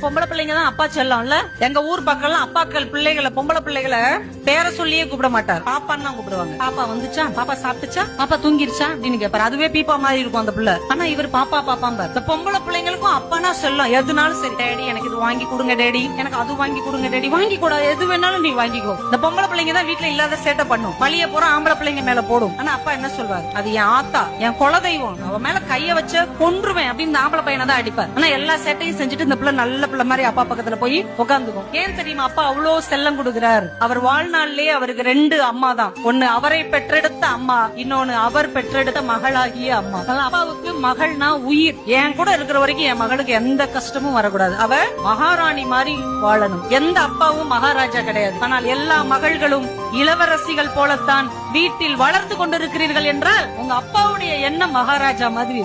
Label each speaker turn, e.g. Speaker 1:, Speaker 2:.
Speaker 1: பொம்பளை பிள்ளைங்க தான் அப்பா செல்லம்ல. எங்க ஊர் பக்கம் அப்பாக்கள் பிள்ளைகளை பொம்பளை பிள்ளைகளை பேரை சொல்லியே கூப்பிட மாட்டார், பாப்பான்னு தான் கூப்பிடுவாங்க. பாப்பா வந்துச்சா, பாப்பா சாப்பிட்டுச்சா, பாப்பா தூங்கிருச்சா அப்படின்னு கேட்பாரு. அதுவே பீப்பா மாதிரி இருக்கும் அந்த பிள்ளை. ஆனா இவர் பாப்பா பாப்பாம்பார். இந்த பொம்பளை பிள்ளைங்களுக்கும் அப்பானா செல்லம். எதுனாலும் சரி, டேடி எனக்கு இது வாங்கி கொடுங்க, டேடி எனக்கு அது வாங்கி கொடுங்க, டேடி வாங்கி கூட எது வேணாலும் நீ வாங்கிக்கோ. இந்த பொம்பளை பிள்ளைங்க தான் வீட்டுல இல்லாத சேட்டை பண்ணும், பழிய போற ஆம்பளை பிள்ளைங்க மேல போடும். ஆனா அப்பா என்ன சொல்வார், அது என் ஆத்தா, என் குலதெய்வம், அவன் மேல கைய வச்ச கொன்றுவேன் அப்படின்னு இந்த ஆம்பளை பையனை தான் அடிப்பார். ஆனா எல்லா சேட்டையும் செஞ்சுட்டு இந்த பிள்ளை நல்ல பிள்ளை மாதிரி அப்பா பக்கத்துல போய் உட்காந்துக்கும். ஏன் தெரியுமா அப்பா அவ்வளவு செல்லம் கொடுக்கிறார்? அவர் வாழ்நாள்லயே அவருக்கு 2 அம்மா தான். ஒன்னு அவரை பெற்றெடுத்த அம்மா, இன்னொன்னு அவர் பெற்றெடுத்த மகளாகிய அம்மா. அப்பாவுக்கு மகள்னா உயிர். என் கூட இருக்கிற வரைக்கும் என் மகளுக்கு எந்த கஷ்டமும் வரக்கூடாது, அவ மகாராணி மாதிரி வாழணும். எந்த அப்பாவும் மகாராஜா கிடையாது. ஆனால் எல்லா மகள்களும் இளவரசிகள் போலத்தான் வீட்டில் வளர்த்து கொண்டிருக்கிறீர்கள் என்றால் உங்க அப்பாவுடைய எண்ணம் மகாராஜா மாதிரி.